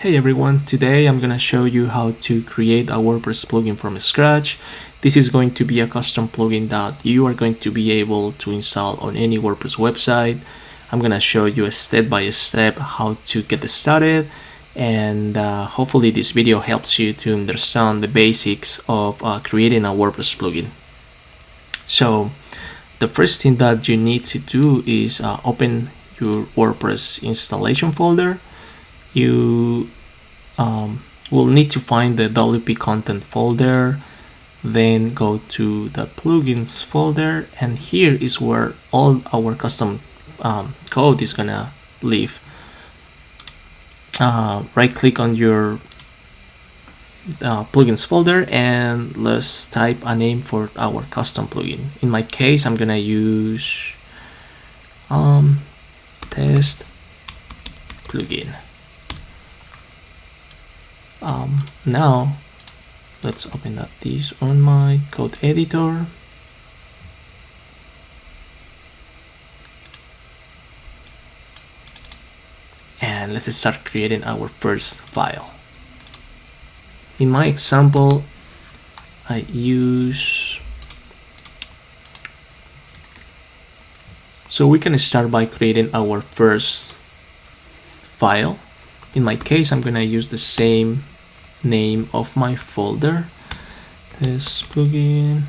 Hey everyone, today I'm gonna show you how to create a WordPress plugin from scratch. This is going to be a custom plugin that you are going to be able to install on any WordPress website. I'm gonna show you a step-by-step how to get started, and hopefully this video helps you to understand the basics of creating a WordPress plugin. So the first thing that you need to do is open your WordPress installation folder. You will need to find the WP content folder, then go to the plugins folder, and here is where all our custom code is gonna live. Right click on your plugins folder and let's type a name for our custom plugin. In my case, I'm gonna use test plugin. Now let's open up this on my code editor. And let's start creating our first file. In my example, I use, so we can start by creating our first file. In my case, I'm gonna use the same name of my folder, this plugin.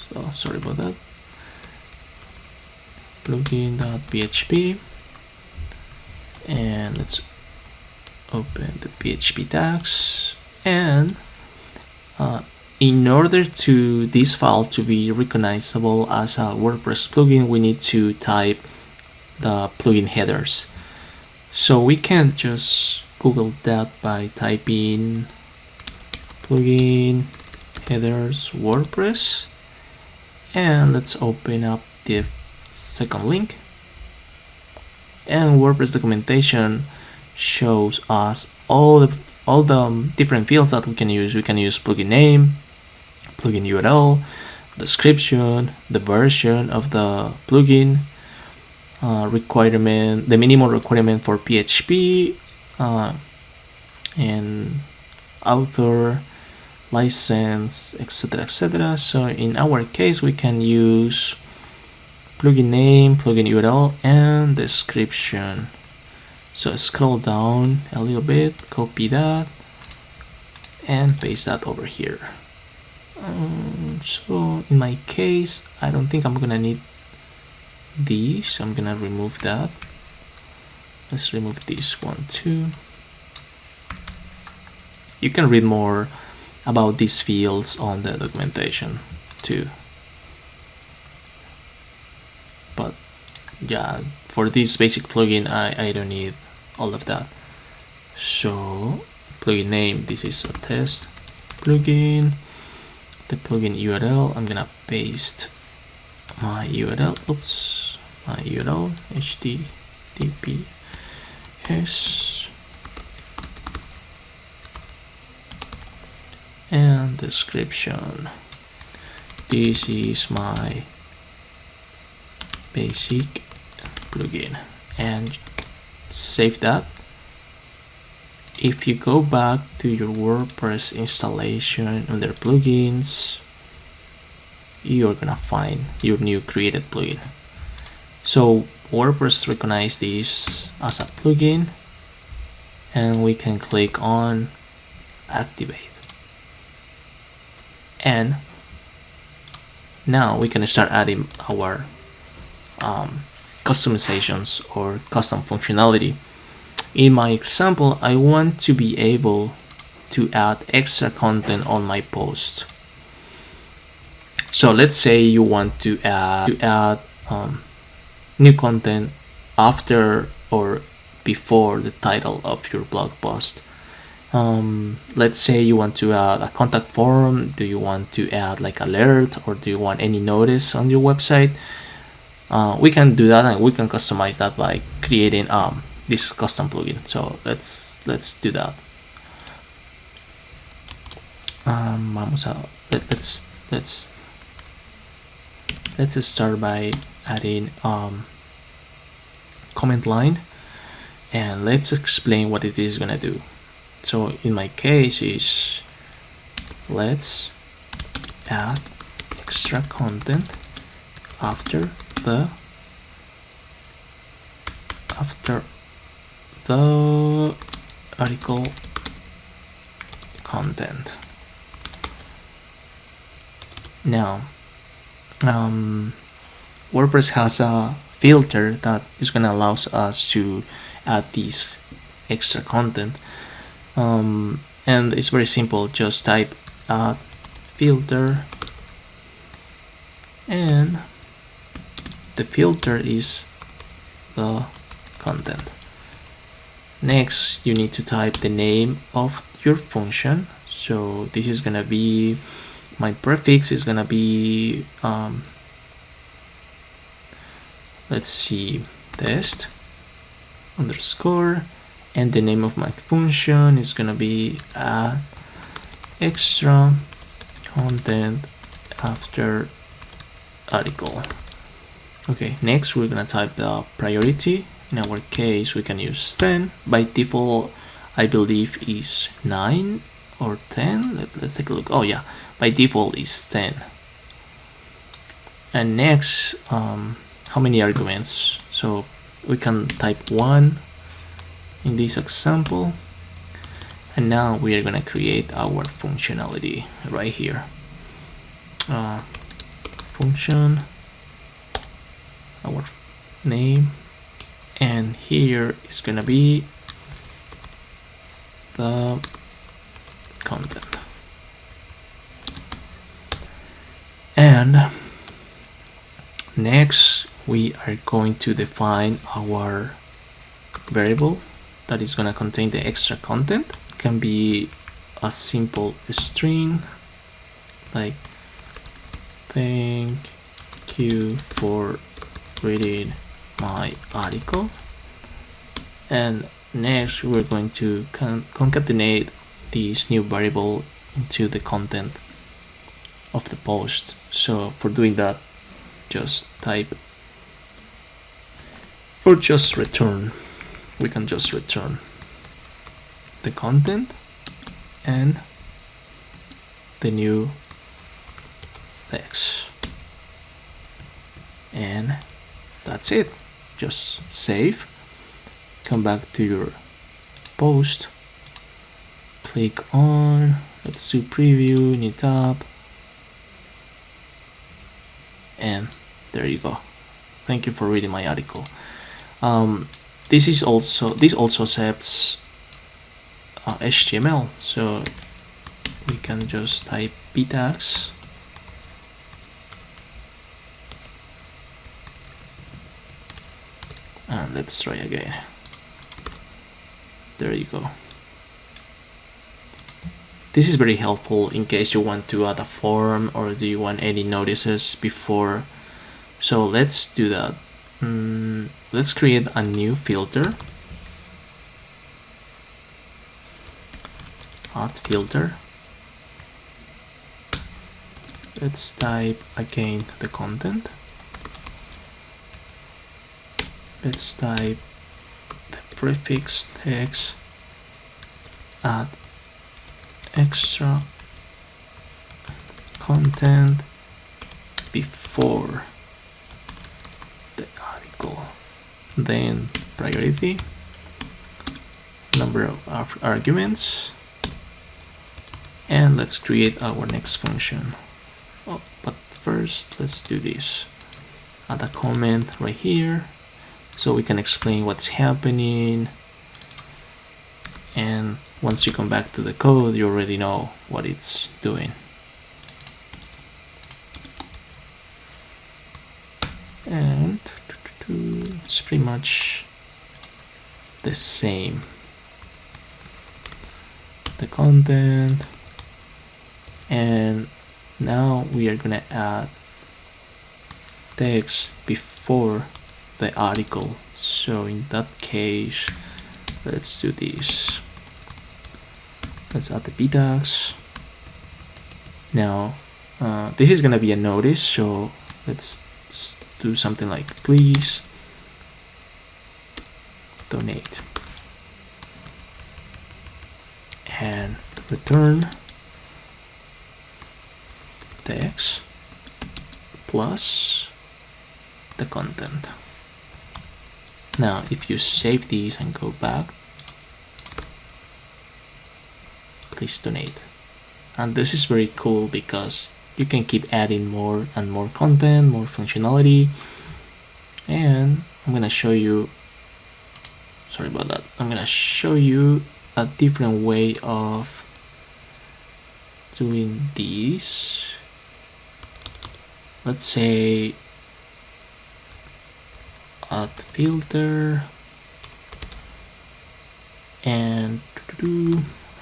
So sorry about that. Plugin.php, and let's open the PHP tags. And in order to this file to be recognizable as a WordPress plugin, we need to type the plugin headers. So we can just Google that by typing plugin headers WordPress, and let's open up the second link. And WordPress documentation shows us all the different fields that we can use. We can use plugin name, plugin URL, description, the version of the plugin, requirement, the minimum requirement for PHP, and author, license, etc, etc. So in our case, we can use plugin name, plugin URL, and description. So scroll down a little bit, copy that, and paste that over here. So in my case, I don't think I'm gonna need these. I'm gonna remove that. Let's remove this one too. You can read more about these fields on the documentation too. But yeah, for this basic plugin, I don't need all of that. So plugin name, this is a test plugin. The plugin URL, I'm gonna paste my URL, my URL, https, and description. This is my basic plugin, and save that. If you go back to your WordPress installation under plugins, you're gonna find your new created plugin. So WordPress recognizes this as a plugin, and we can click on activate. And now we can start adding our customizations or custom functionality. In my example, I want to be able to add extra content on my post. So let's say you want to add new content after or before the title of your blog post. Let's say you want to add a contact form. Do you want to add like alert, or do you want any notice on your website? We can do that, and we can customize that by creating this custom plugin. So let's do that. Let's start by adding comment line, and let's explain what it is gonna do. So in my case is let's add extra content after the article content. Now WordPress has a filter that is going to allow us to add these extra content, and it's very simple. Just type add filter, and the filter is the content. Next, you need to type the name of your function. So this is gonna be, my prefix is gonna be let's see, test underscore, and the name of my function is gonna be add extra content after article. Okay, next we're gonna type the priority. In our case, we can use 10. By default, I believe is 9 or 10. Let's take a look. Oh yeah, by default is 10. And next, how many arguments? So we can type 1 in this example. And now we are gonna create our functionality right here. Function, our name, and here is gonna be the content. And next we are going to define our variable that is gonna contain the extra content. It can be a simple string like thank you for reading my article. And next we're going to concatenate this new variable into the content of the post. So for doing that, just type or just return. We can just return the content and the new text, and that's it. Just save, come back to your post, click on, let's do preview, new tab, and there you go. Thank you for reading my article. This also accepts HTML, so we can just type btags and let's try again. There you go. This is very helpful in case you want to add a form or do you want any notices before. So let's do that. Let's create a new filter. Add filter. Let's type again the content. Let's type the prefix text, add extra content before the article, then priority, number of arguments, and let's create our next function. Oh, but first let's do this. Add a comment right here so we can explain what's happening, and once you come back to the code you already know what it's doing. And it's pretty much the same. The content, and now we are gonna add text before the article. So in that case, let's do this. Let's add the btags. Now this is gonna be a notice, so let's do something like please donate. and return text plus the content. Now if you save these and go back, please donate. And this is very cool because you can keep adding more and more content, more functionality. And I'm gonna show you, sorry about that, I'm gonna show you a different way of doing this. Let's say add filter and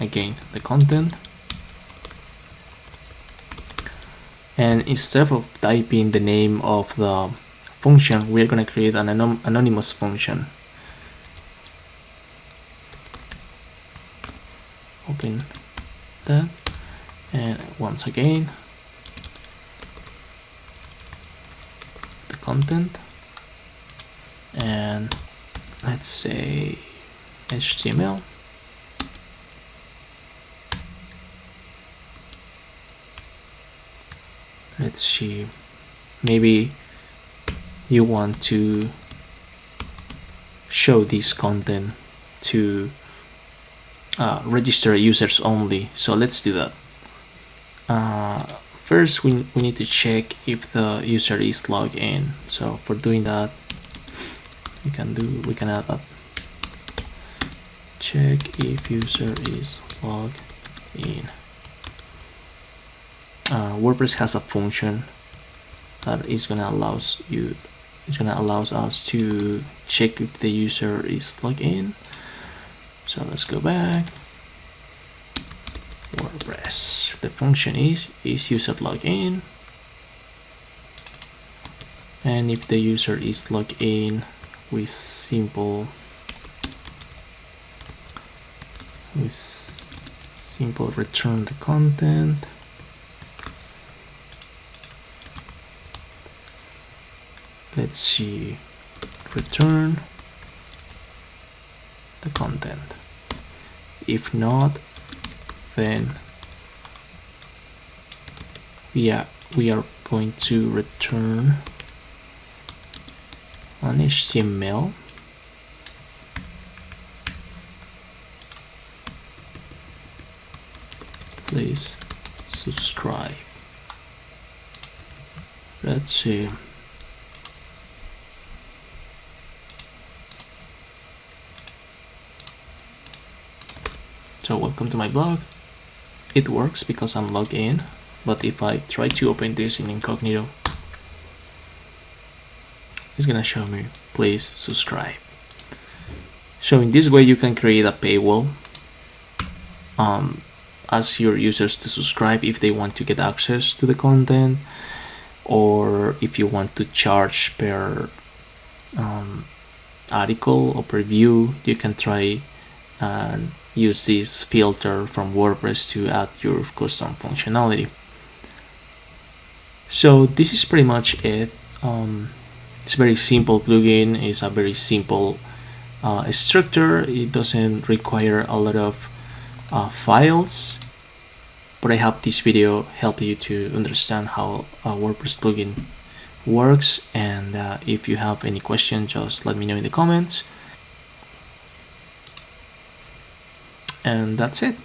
again the content, and instead of typing the name of the function, we're going to create an anonymous function. Open that, and once again the content, and let's say HTML. Let's see, maybe you want to show this content to register users only, so let's do that. First we need to check if the user is logged in. So for doing that, we can add that check if user is logged in. WordPress has a function that is gonna allow us to check if the user is logged in. So let's go back. WordPress, the function is user login, and if the user is logged in, we simple return the content. Let's see, return the content. If not, then we are going to return an HTML. Please subscribe. Let's see. So welcome to my blog. It works because I'm logged in, but if I try to open this in incognito, it's gonna show me please subscribe. So in this way you can create a paywall, ask your users to subscribe if they want to get access to the content, or if you want to charge per article or per view, you can try and use this filter from WordPress to add your custom functionality. So this is pretty much it. It's a very simple plugin. It's a very simple structure. It doesn't require a lot of files, but I hope this video helped you to understand how a WordPress plugin works. And if you have any questions, just let me know in the comments. And that's it.